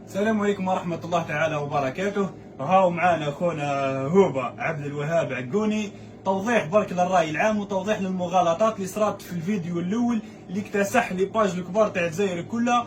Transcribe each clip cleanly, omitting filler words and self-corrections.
السلام عليكم ورحمة الله تعالى وبركاته. هاو معانا اخونا هوبا عبد الوهاب عقوني، توضيح برك للرأي العام وتوضيح للمغالطات اللي صارت في الفيديو الاول اللي اكتسح لي باج الكبار تاع الجزائر كلها،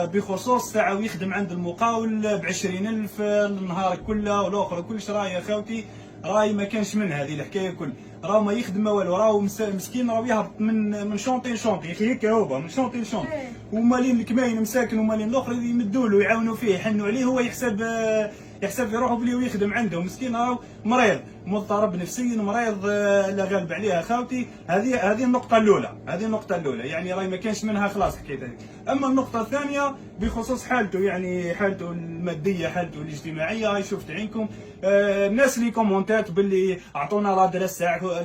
بخصوص ساعة ويخدم عند المقاول ب20,000 النهار كله والاخر كلش. راهي يا خاوتي راهي ما كانش من هذه الحكايه كل، راهو ما يخدم ما والو، راهو مسكين راهو يهبط من شونطي لشونطي، يا اخي هكا هوبا من شونطي لشونطي، ومالين الكماين مساكن ومالين الاخر يمدوا له يعاونوا فيه يحنوا عليه، هو يحسب في روحه بلي يخدم عندهم. مسكين راهو مريض مضطرب نفسيا مريض، لا غالب عليها خاوتي. هذه النقطه الاولى، يعني راهي ما كانش منها خلاص حكايه هذه. اما النقطه الثانيه بخصوص حالته، يعني حالته الماديه حالته الاجتماعيه، هاي شفت عينكم الناس اللي كومونتات باللي اعطونا لادريس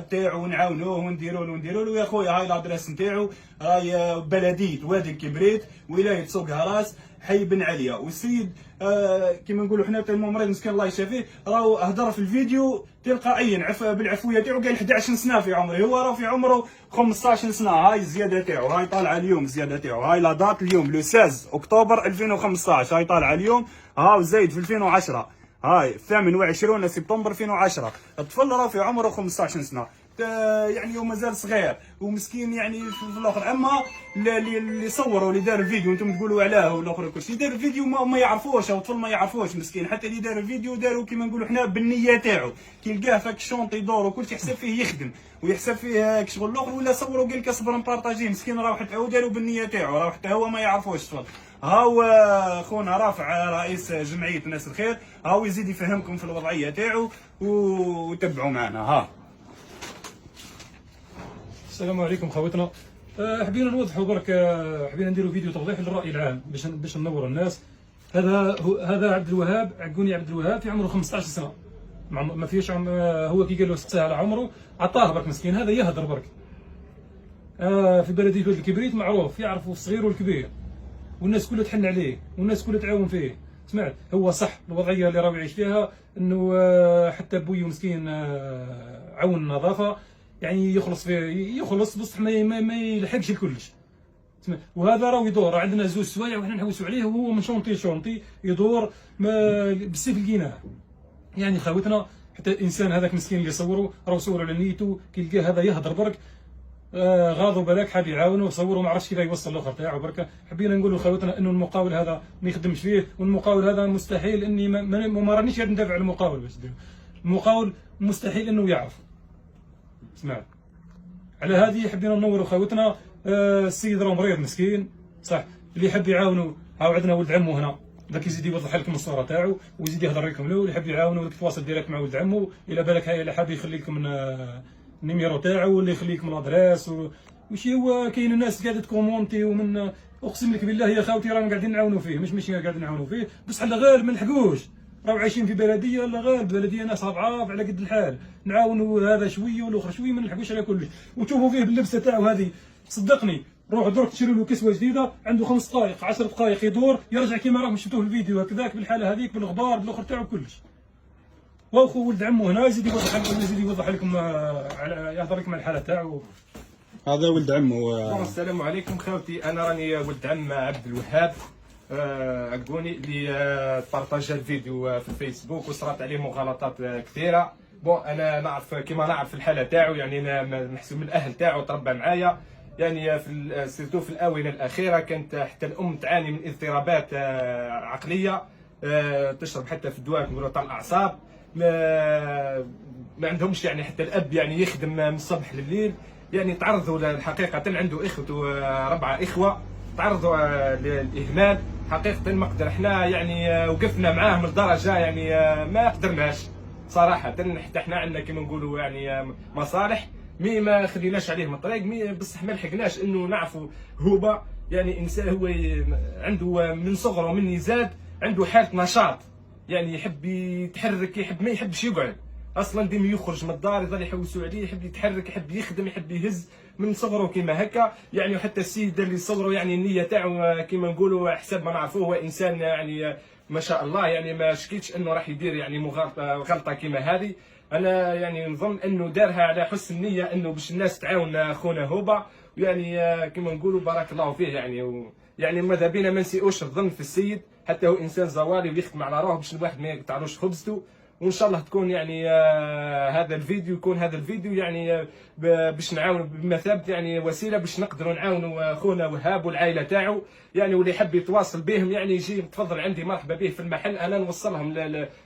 تاعو ونعاونوه ونديروا له. يا خويا هاي لادريس نتاعو راهي بلديه وادي الكبريت ولايه سوق هراس حي بن عليا. والسيد كيما نقولوا حنا تاع الممرض مسكين الله يشافيه راهو هدر في الفيديو تلقائيا بالعفويه تاعو، قال 11 سنه في عمري، هو راه في عمره 15 سنه. هاي الزياده تاعو هاي طالعه اليوم، الزياده تاعو هاي لا دات اليوم لو 16 اكتوبر 2015، هاي طالعه اليوم. هاو زايد في 2010، هاي 28 سبتمبر 2010. الطفل راه في عمره 15 سنه، يعني ومازال صغير ومسكين يعني في الاخر. اما اللي صوروا اللي دار الفيديو انتم تقولوا علاه والاخر كلشي دار الفيديو ما يعرفوش، او الطفل ما يعرفوش مسكين. حتى اللي دار الفيديو داروا كيما نقولوا حنا بالنيه تاعو، كي لقاه فاك الشونط يدور وكلشي يحسب فيه يخدم ويحسب فيه شغل الاخر، ولا صوروا قال لك اصبر نبارطاجي. مسكين راه حتى هو داروا بالنيه تاعو، راه حتى هو ما يعرفوش الطفل. هاو خونا رافع رئيس جمعيه الناس الخير هاو يزيد يفهمكم في الوضعيه تاعو وتبعوا معنا. ها السلام عليكم خوتنا. حبينا نوضحوا برك، حبينا نديروا فيديو توضيح للرأي العام باش ننور الناس. هذا عبد الوهاب عقوني، عبد الوهاب في عمره 15 سنه، ما فيش هو كي قال له سقساه على عمره عطاه برك مسكين. هذا يهدر برك. في بلديه وادي الكبريت معروف يعرفوا الصغير والكبير، والناس كلها تحن عليه والناس كلها تعاون فيه. سمعت هو صح الوضعيه اللي راهو يعيش فيها، انه حتى بويو مسكين عون النظافه، يعني يخلص بصح ما يلحقش الكلش. وهذا راهو يدور عندنا زوج سوايع وحنا نحوسوا عليه، وهو من شونطي لشونطي يدور بالسيف لقيناه. يعني خاوتنا حتى الانسان هذاك مسكين اللي صوروا راهو صوروا على نيته، كي لقاه هذا يهدر برك غاضوا بالك حاب يعاونوا صوروا ما عرفش كيف يوصل الاخر تاعو بركه. حبينا نقولوا لخوتنا انه المقاول هذا ما يخدمش فيه، والمقاول هذا مستحيل اني ما رانيش ندافع على المقاول، باش المقاول مستحيل انه يعرف. سمعت على هذه حبينا ننوروا خوتنا. السيد راه مريض مسكين صح، اللي يحب يعاونوا هاو عندنا ولد عمو هنا، ذاك يزيد يوضح لكم الصوره تاعو ويزيد يهضر لكم له. اللي يحب يعاونوا ودك تواصل ديريكت مع ولد عمو، الى بالك هاي اللي حاب يخلي لكم النيميرو تاعو ولا يخلي لكم الادريس وشي. هو كاين الناس قاعده تكومونتي ومن اقسم لك بالله يا خاوتي رانا قاعدين نعاونوا فيه، مش قاعدين نعاونوا فيه بس على غالب ما نلحقوش. راهو عايشين في بلديه لا غالب بلديه ناس ضعاف على قد الحال، نعاونوا هذا شويه والاخر شويه ما نلحقوش على كلش. وتشوفوا فيه باللبسه تاعو هذه صدقني، روح درك تشري له كسوه جديده عنده 5 دقائق 10 دقائق يدور يرجع كيما راكم شفتوه في الفيديو هكذاك بالحاله هذيك بالغبار بالاخر تاعو كلش. واخو ولد عمو هنا يزيد يوضح لكم على يهضر لكم على الحاله تاعو. هذا ولد عمو. السلام عليكم خوتي، انا راني ولد عم عبد الوهاب عقوني اللي بارطاجا الفيديو في الفيسبوك وصرات عليه مغالطات كثيره. بون انا نعرف كيما نعرف الحاله تاعو، يعني انا محسوب من الاهل تاعو تربى معايا، يعني في سيرتو في الاونه الاخيره كانت حتى الام تعاني من اضطرابات عقليه، تشرب حتى في الدواء يقولوا تاع الاعصاب. ما عندهمش يعني حتى الاب يعني يخدم من الصبح لليل، يعني تعرضوا حقيقه عنده اخوته 4 اخوه تعرضوا للاهمال. حقيقه ما قدر احنا يعني وقفنا معاهم لدرجه يعني ما قدرناش صراحه، حتى احنا عندنا كما نقولوا يعني مصالح ما خليناش عليه من الطريق، بصح ما لحقناش انه نعرفوا هو يعني انسان هو عنده من صغره من يزاد عنده حاله نشاط، يعني يحب يتحرك، ما يحبش يقعد اصلا، ديما يخرج من الدار يظل يحوسوا عليه، يحب يتحرك يحب يخدم يحب يهز من صغره كيما هكا. يعني وحتى السيد اللي صغره يعني النيه تاعو كيما نقولوا حسب ما نعرفوه هو انسان يعني ما شاء الله، يعني ما شكيتش انه راح يدير يعني غلطه كيما هذه. انا يعني نظن انه دارها على حسن النيه انه باش الناس تعاون خونا هوبا، يعني كيما نقولوا بارك الله فيه يعني يعني ماذا بينا ما نسيئوش الظن في السيد، حتى هو انسان زوالي ويخدم على روحه باش الواحد ما يقطعلوش خبزته. وان شاء الله تكون يعني هذا الفيديو يعني باش نعاون بمثابه يعني وسيله باش نقدروا نعاونوا خونا وهاب والعائله تاعو يعني. واللي يحب يتواصل بهم يعني يجي تفضل عندي مرحبا به في المحل، انا نوصلهم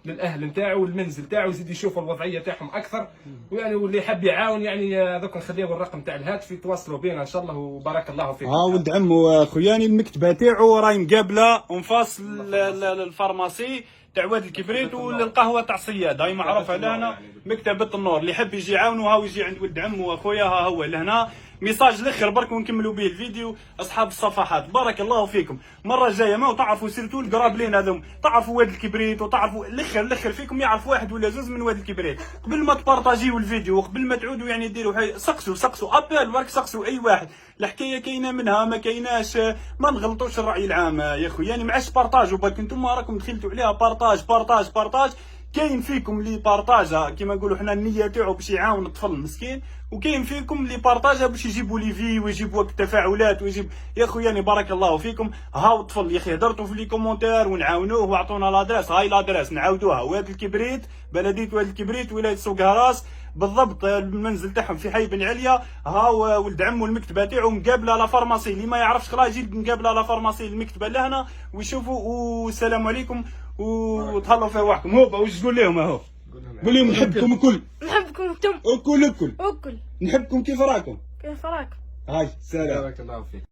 للاهل نتاعو والمنزل تاعو يزيد يشوفوا الوضعيه تاعهم اكثر. ويعني واللي يحب يعاون يعني دوك نخليو الرقم تاع الهاتف يتواصلوا بينا ان شاء الله. وبارك الله فيكم. ولد عمو خوياني المكتبه تاعو راهي مقابله ومفاصل الفارماسي تاع واد الكبريت والقهوه تاع صياد، هاي معروفه لهنا مكتبه النور. اللي يحب يجي يعاونوا هاو يجي عند ولد عمو واخويا، ها هو لهنا. ميساج الاخر برك ونكملوا به الفيديو. اصحاب الصفحات بارك الله فيكم، المره الجايه ما تعرفوا سيرتو القرابلين هذوم، تعرفوا واد الكبريت وتعرفوا الاخر فيكم يعرف واحد ولا زوز من واد الكبريت. قبل ما تبارطاجيو الفيديو وقبل ما تعودوا يعني ديروا سقسوا ابل برك، سقسوا اي واحد. الحكايه كاينه منها ما كايناش، ما نغلطوش الراي العام يا خويا. يعني معاش بارطاجوا برك، انتم راكم دخلتوا عليها بارطاج. كاين فيكم اللي بارطاجها كيما نقولوا حنا النيه تاعو باش يعاون الطفل المسكين، وكاين فيكم اللي بارطاجها باش يجيبوا لي في ويجيب وقت تفاعلات ويجيب. يا خويا بارك الله فيكم. هاو الطفل يا اخي هدرتوا في لي كومونتير ونعاونوه واعطونا لادريس. هاي لادريس نعاودوها، واد الكبريت، بلديه واد الكبريت، ولايه سوق هراس بالضبط. المنزل تاعهم في حي بن عليا. هاو ولد عمو المكتبه تاعو مقابله لا فارماسي. اللي ما يعرفش خلاص يجي مقابله لا فارماسي المكتبه لهنا ويشوفوا. والسلام عليكم وتهلاو في رواحكم. هوبا واش تقول لهم؟ اهو قول لهم نحبكم الكل. نحبكم انتم الكل وكل نحبكم كيف راكم. كيف راكم؟ هاي سلام. بارك الله فيك.